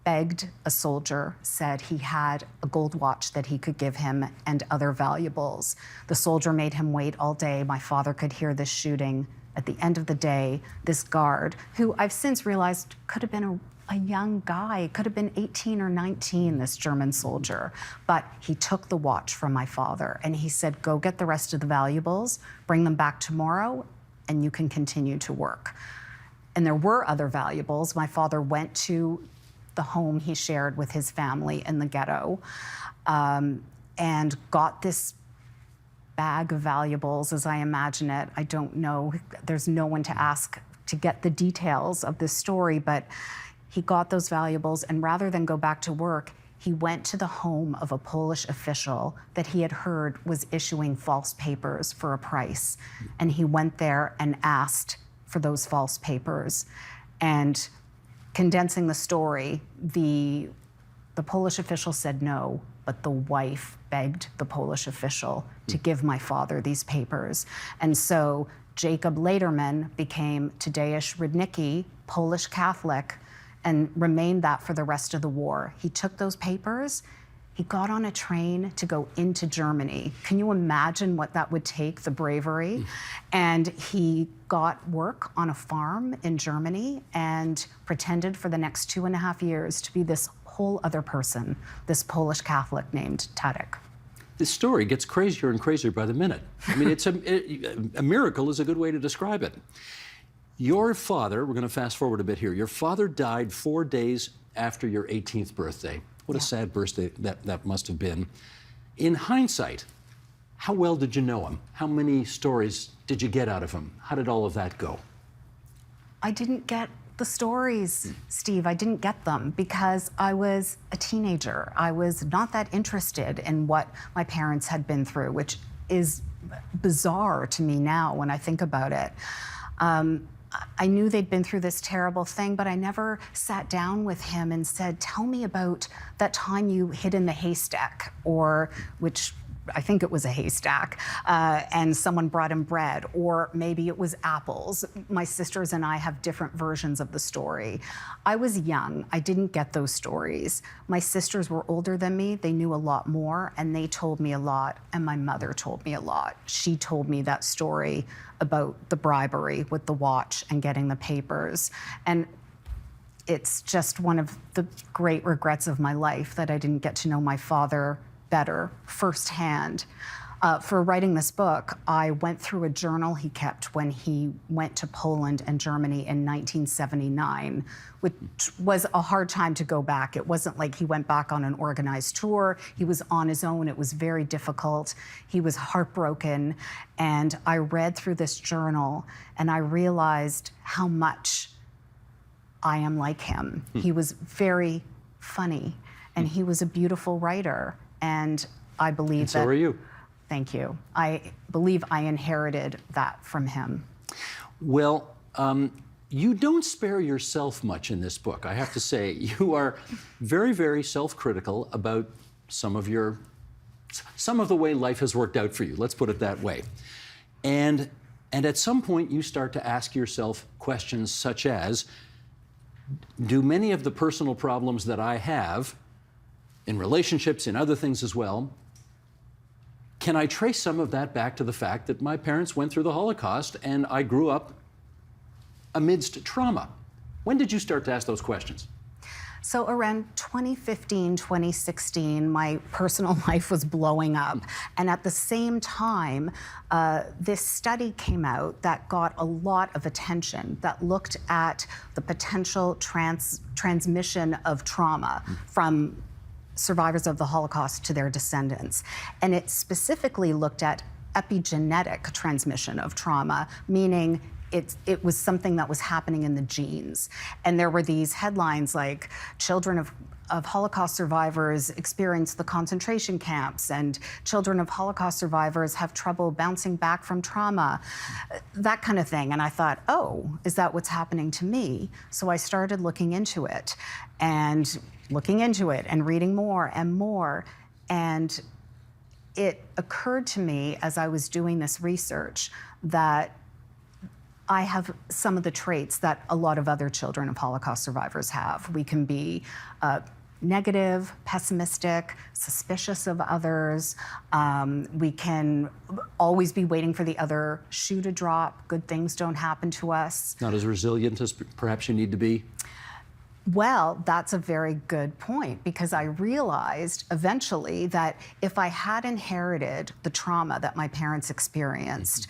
begged a soldier, said he had a gold watch that he could give him and other valuables. The soldier made him wait all day. My father could hear this shooting. At the end of the day, this guard, who I've since realized could have been a young guy, could have been 18 or 19, this German soldier, but he took the watch from my father and he said, go get the rest of the valuables, bring them back tomorrow, and you can continue to work. And there were other valuables. My father went to the home he shared with his family in the ghetto and got this bag of valuables, as I imagine it. I don't know. There's no one to ask to get the details of this story, but he got those valuables, and rather than go back to work, he went to the home of a Polish official that he had heard was issuing false papers for a price. And he went there and asked for those false papers. And condensing the story, the Polish official said no, but the wife begged the Polish official to give my father these papers. And so Jacob Lederman became Tadeusz Rudnicki, Polish Catholic, and remained that for the rest of the war. He took those papers, he got on a train to go into Germany. Can you imagine what that would take, the bravery? And he got work on a farm in Germany and pretended for the next 2.5 years to be this whole other person, this Polish Catholic named Tadek. This story gets crazier and crazier by the minute. I mean, a miracle is a good way to describe it. Your father, we're going to fast forward a bit here, your father died 4 days after your 18th birthday. What a sad birthday that must have been. In hindsight, how well did you know him? How many stories did you get out of him? How did all of that go? I didn't get the stories, Steve. I didn't get them because I was a teenager. I was not that interested in what my parents had been through, which is bizarre to me now when I think about it. I knew they'd been through this terrible thing, but I never sat down with him and said, tell me about that time you hid in the haystack, or which I think it was a haystack, and someone brought him bread, or maybe it was apples. My sisters and I have different versions of the story. I was young. I didn't get those stories. My sisters were older than me. They knew a lot more, and they told me a lot, and my mother told me a lot. She told me that story about the bribery with the watch and getting the papers. And it's just one of the great regrets of my life that I didn't get to know my father better firsthand. For writing this book, I went through a journal he kept when he went to Poland and Germany in 1979, which was a hard time to go back. It wasn't like he went back on an organized tour. He was on his own. It was very difficult. He was heartbroken. And I read through this journal and I realized how much I am like him. He was very funny and he was a beautiful writer. And I believe that— so are you. Thank you. I believe I inherited that from him. Well, you don't spare yourself much in this book, I have to say. You are very, very self-critical about some of the way life has worked out for you, let's put it that way. And at some point you start to ask yourself questions such as, do many of the personal problems that I have in relationships, in other things as well, can I trace some of that back to the fact that my parents went through the Holocaust and I grew up amidst trauma? When did you start to ask those questions? So around 2015, 2016, my personal life was blowing up. And at the same time, this study came out that got a lot of attention, that looked at the potential transmission of trauma from survivors of the Holocaust to their descendants. And it specifically looked at epigenetic transmission of trauma, meaning it was something that was happening in the genes. And there were these headlines like, children of Holocaust survivors experience the concentration camps, and children of Holocaust survivors have trouble bouncing back from trauma, that kind of thing. And I thought, oh, is that what's happening to me? So I started looking into it and reading more and more. And it occurred to me as I was doing this research that I have some of the traits that a lot of other children of Holocaust survivors have. We can be negative, pessimistic, suspicious of others. We can always be waiting for the other shoe to drop. Good things don't happen to us. Not as resilient as perhaps you need to be? Well, that's a very good point, because I realized eventually that if I had inherited the trauma that my parents experienced,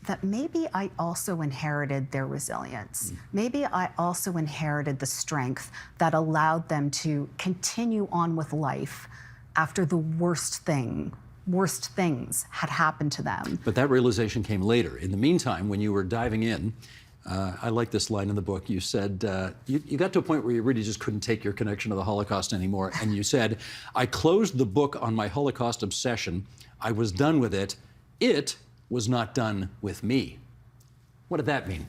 that maybe I also inherited their resilience. Maybe I also inherited the strength that allowed them to continue on with life after the worst things had happened to them. But that realization came later. In the meantime, when you were diving in, I like this line in the book. You said, you got to a point where you really just couldn't take your connection to the Holocaust anymore. And you said, I closed the book on my Holocaust obsession. I was done with it. It was not done with me. What did that mean?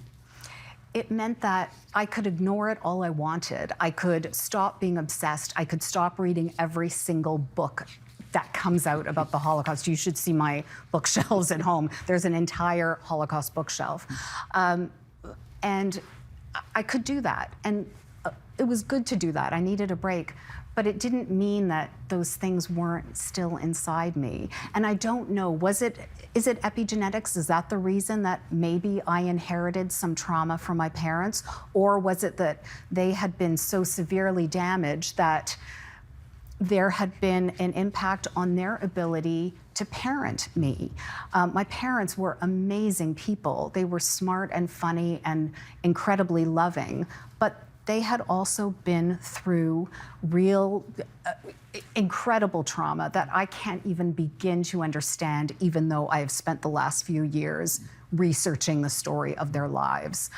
It meant that I could ignore it all I wanted. I could stop being obsessed. I could stop reading every single book that comes out about the Holocaust. You should see my bookshelves at home. There's an entire Holocaust bookshelf. And I could do that. And it was good to do that. I needed a break. But it didn't mean that those things weren't still inside me. And I don't know, is it epigenetics? Is that the reason that maybe I inherited some trauma from my parents? Or was it that they had been so severely damaged that there had been an impact on their ability to parent me? My parents were amazing people. They were smart and funny and incredibly loving, but they had also been through real, incredible trauma that I can't even begin to understand, even though I have spent the last few years researching the story of their lives.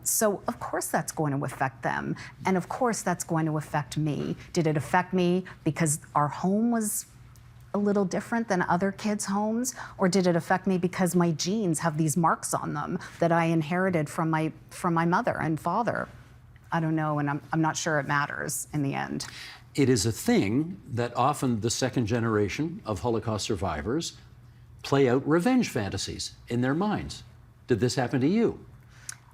So of course that's going to affect them. And of course that's going to affect me. Did it affect me because our home was a little different than other kids' homes? Or did it affect me because my genes have these marks on them that I inherited from my mother and father? I don't know, and I'm not sure it matters in the end. It is a thing that often the second generation of Holocaust survivors play out revenge fantasies in their minds. Did this happen to you?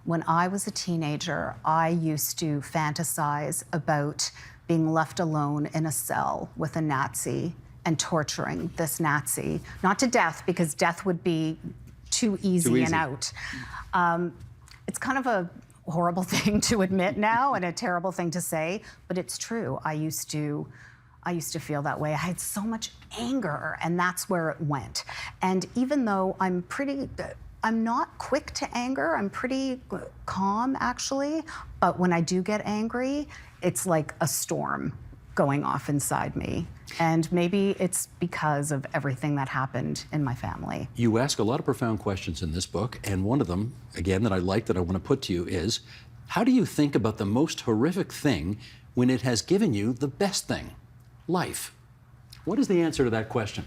When I was a teenager, I used to fantasize about being left alone in a cell with a Nazi and torturing this Nazi. Not to death, because death would be too easy. And out. It's kind of a horrible thing to admit now and a terrible thing to say, but it's true. I used to feel that way. I had so much anger, and that's where it went. And even though I'm not quick to anger, I'm pretty calm actually, but when I do get angry, it's like a storm going off inside me. And maybe it's because of everything that happened in my family. You ask a lot of profound questions in this book, and one of them, again, that I like that I want to put to you is, how do you think about the most horrific thing when it has given you the best thing, life? What is the answer to that question?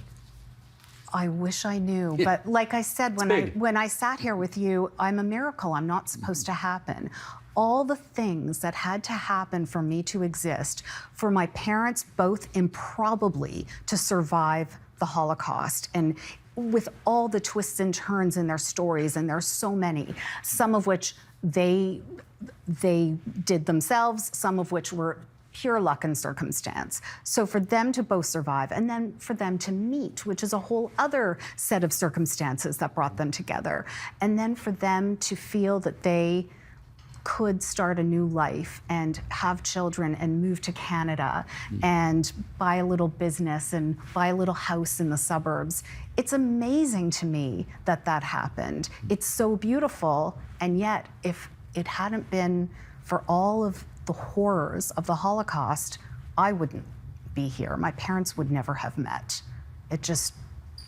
I wish I knew, but like I said, when I sat here with you, I'm a miracle. I'm not supposed to happen. All the things that had to happen for me to exist, for my parents both improbably to survive the Holocaust, and with all the twists and turns in their stories, and there's so many, some of which they did themselves, some of which were pure luck and circumstance. So for them to both survive, and then for them to meet, which is a whole other set of circumstances that brought them together, and then for them to feel that they could start a new life and have children and move to Canada and buy a little business and buy a little house in the suburbs. It's amazing to me that that happened. It's so beautiful, and yet if it hadn't been for all of the horrors of the Holocaust, I wouldn't be here. My parents would never have met.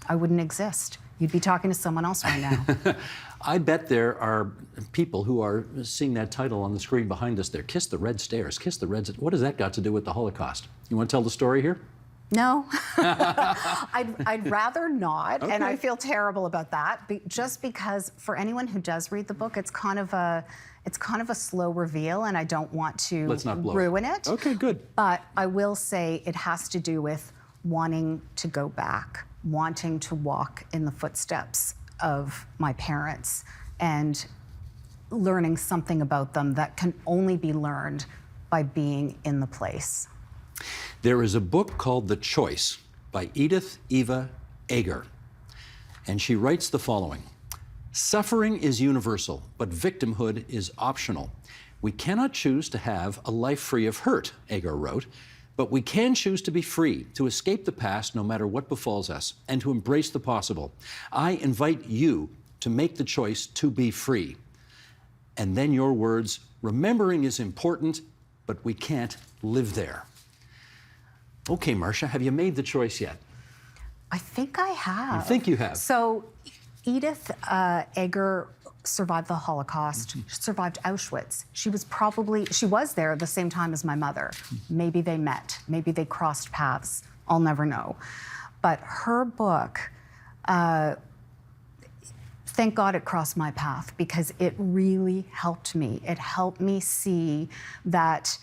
I wouldn't exist. You'd be talking to someone else right now. I bet there are people who are seeing that title on the screen behind us there, Kiss the Red Stairs, Kiss the Red... What has that got to do with the Holocaust? You want to tell the story here? No. I'd rather not, okay. And I feel terrible about that, just because for anyone who does read the book, it's kind of a slow reveal, and I don't want to ruin it. Okay, good. But I will say it has to do with wanting to go back, wanting to walk in the footsteps of my parents, and learning something about them that can only be learned by being in the place. There is a book called The Choice by Edith Eva Eger, and she writes the following: suffering is universal, but victimhood is optional. We cannot choose to have a life free of hurt, Eger wrote, but we can choose to be free, to escape the past no matter what befalls us, and to embrace the possible. I invite you to make the choice to be free. And then your words, remembering is important, but we can't live there. Okay, Marsha, have you made the choice yet? I think I have. You think you have? So Edith Eger survived the Holocaust, survived Auschwitz. She was there at the same time as my mother. Maybe they met, maybe they crossed paths. I'll never know. But her book, thank God it crossed my path, because it really helped me. It helped me see that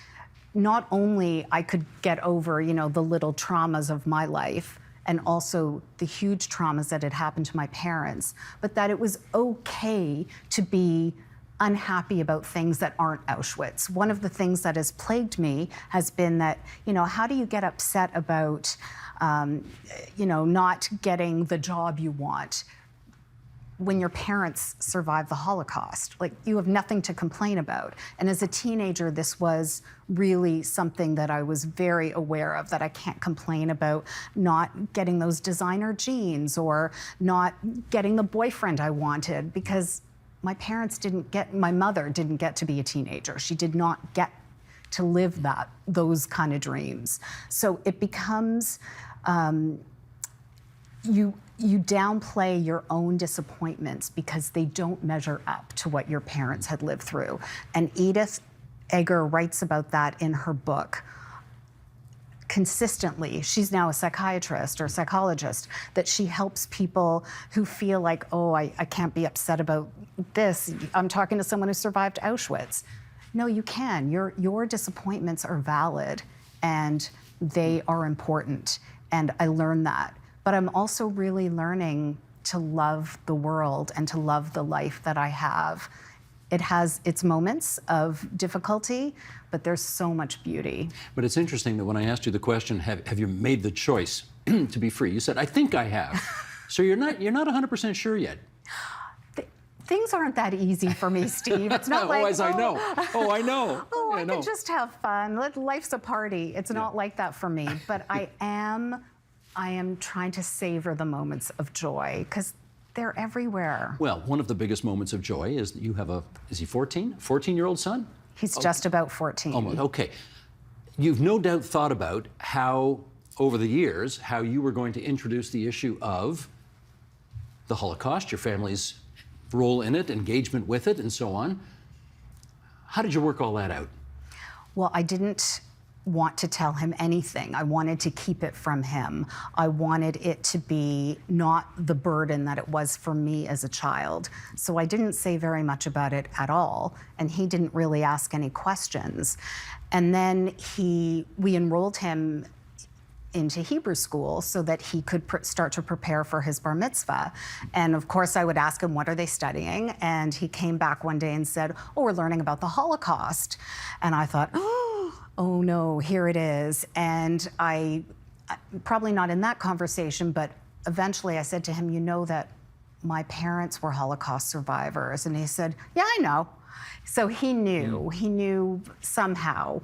not only I could get over, the little traumas of my life, and also the huge traumas that had happened to my parents, but that it was okay to be unhappy about things that aren't Auschwitz. One of the things that has plagued me has been that, how do you get upset about, not getting the job you want when your parents survived the Holocaust? Like, you have nothing to complain about. And as a teenager, this was really something that I was very aware of, that I can't complain about not getting those designer jeans or not getting the boyfriend I wanted, because my mother didn't get to be a teenager. She did not get to live those kind of dreams. So it becomes, you downplay your own disappointments because they don't measure up to what your parents had lived through. And Edith Eger writes about that in her book consistently. She's now a psychiatrist or psychologist, that she helps people who feel like, oh, I can't be upset about this. I'm talking to someone who survived Auschwitz. No, you can. Your disappointments are valid and they are important. And I learned that. But I'm also really learning to love the world and to love the life that I have. It has its moments of difficulty, but there's so much beauty. But it's interesting that when I asked you the question, have you made the choice to be free? You said, I think I have. So you're not 100% sure yet. Things aren't that easy for me, Steve. It's not like, I know. Oh, I know. Oh, I can just have fun. Life's a party. It's not like that for me. But I am trying to savor the moments of joy, because they're everywhere. Well, one of the biggest moments of joy is that you have is he 14? 14-year-old son? He's just about 14. Almost, okay. You've no doubt thought about how, over the years, how you were going to introduce the issue of the Holocaust, your family's role in it, engagement with it, and so on. How did you work all that out? Well, I didn't want to tell him anything. I wanted to keep it from him. I wanted it to be not the burden that it was for me as a child. So I didn't say very much about it at all, and he didn't really ask any questions. And then we enrolled him into Hebrew school so that he could start to prepare for his bar mitzvah. And of course, I would ask him, what are they studying? And he came back one day and said, oh, we're learning about the Holocaust. And I thought, oh no, here it is. And I, probably not in that conversation, but eventually I said to him, you know that my parents were Holocaust survivors. And he said, yeah, I know. So he knew somehow.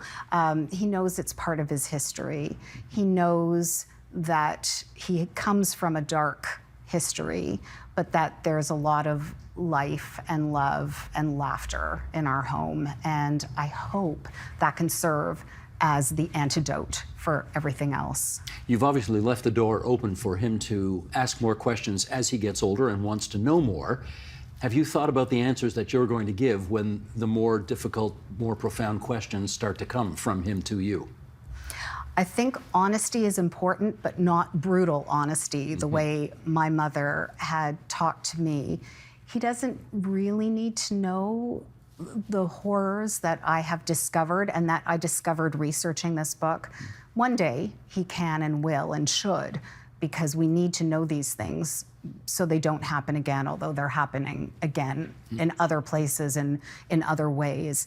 He knows it's part of his history. He knows that he comes from a dark history, but that there's a lot of life and love and laughter in our home. And I hope that can serve as the antidote for everything else. You've obviously left the door open for him to ask more questions as he gets older and wants to know more. Have you thought about the answers that you're going to give when the more difficult, more profound questions start to come from him to you? I think honesty is important, but not brutal honesty, the way my mother had talked to me. He doesn't really need to know the horrors that I have discovered and that I discovered researching this book. One day he can and will and should, because we need to know these things so they don't happen again, although they're happening again in other places and in other ways.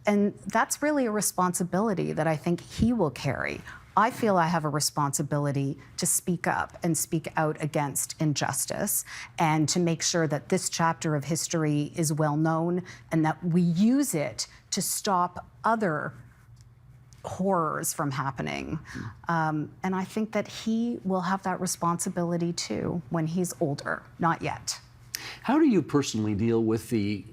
And that's really a responsibility that I think he will carry. I feel I have a responsibility to speak up and speak out against injustice and to make sure that this chapter of history is well known and that we use it to stop other horrors from happening. And I think that he will have that responsibility too when he's older, not yet. How do you personally deal with the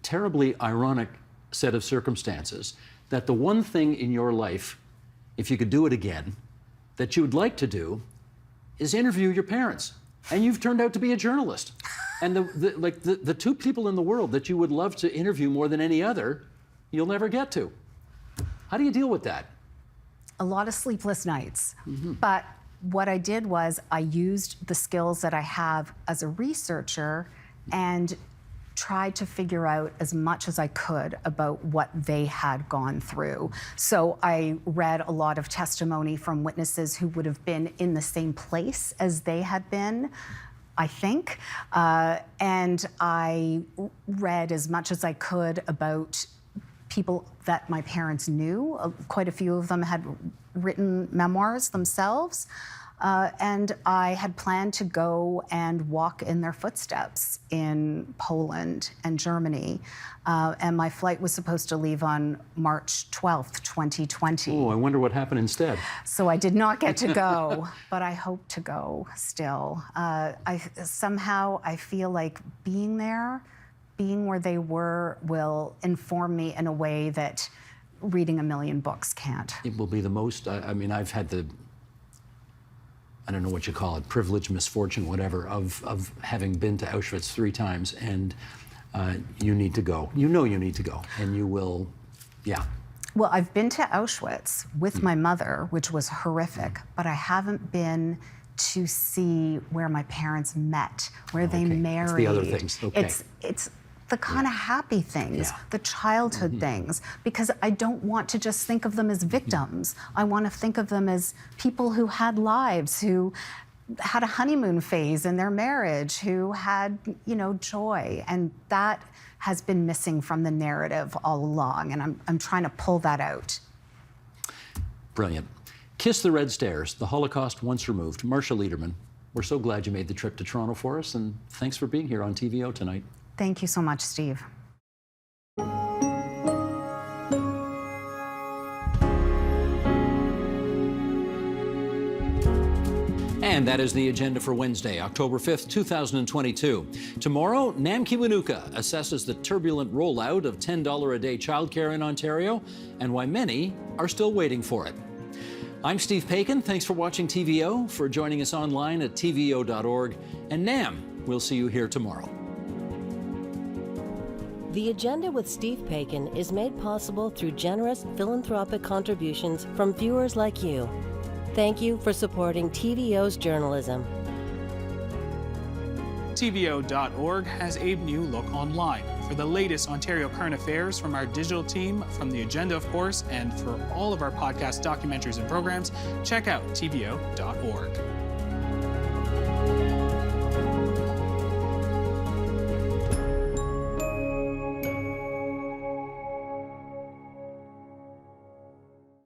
terribly ironic set of circumstances that the one thing in your life, if you could do it again, that you would like to do is interview your parents, and you've turned out to be a journalist. And the two people in the world that you would love to interview more than any other, you'll never get to. How do you deal with that? A lot of sleepless nights. But what I did was I used the skills that I have as a researcher and tried to figure out as much as I could about what they had gone through. So I read a lot of testimony from witnesses who would have been in the same place as they had been. I think. And I read as much as I could about people that my parents knew. Quite a few of them had written memoirs themselves. And I had planned to go and walk in their footsteps in Poland and Germany. And my flight was supposed to leave on March 12th, 2020. Oh, I wonder what happened instead. So I did not get to go, but I hope to go still. Somehow I feel like being there, being where they were, will inform me in a way that reading a million books can't. It will be the most, I mean, I've had the, I don't know what you call it, privilege, misfortune, whatever, of having been to Auschwitz 3 times, and you need to go. You know you need to go, and you will, yeah. Well, I've been to Auschwitz with my mother, which was horrific, but I haven't been to see where my parents met, where they married. It's the other things, okay. It's the kind of happy things, the childhood things, because I don't want to just think of them as victims. I want to think of them as people who had lives, who had a honeymoon phase in their marriage, who had, joy. And that has been missing from the narrative all along, and I'm trying to pull that out. Brilliant. Kiss the Red Stairs, the Holocaust Once Removed. Marsha Lederman, we're so glad you made the trip to Toronto for us, and thanks for being here on TVO tonight. Thank you so much, Steve. And that is the agenda for Wednesday, October 5th, 2022. Tomorrow, Nam Kiwanuka assesses the turbulent rollout of $10 a day childcare in Ontario and why many are still waiting for it. I'm Steve Paikin. Thanks for watching TVO, for joining us online at tvo.org. And Nam, we'll see you here tomorrow. The Agenda with Steve Paikin is made possible through generous philanthropic contributions from viewers like you. Thank you for supporting TVO's journalism. TVO.org has a new look online. For the latest Ontario current affairs from our digital team, from The Agenda, of course, and for all of our podcast documentaries and programs, check out TVO.org.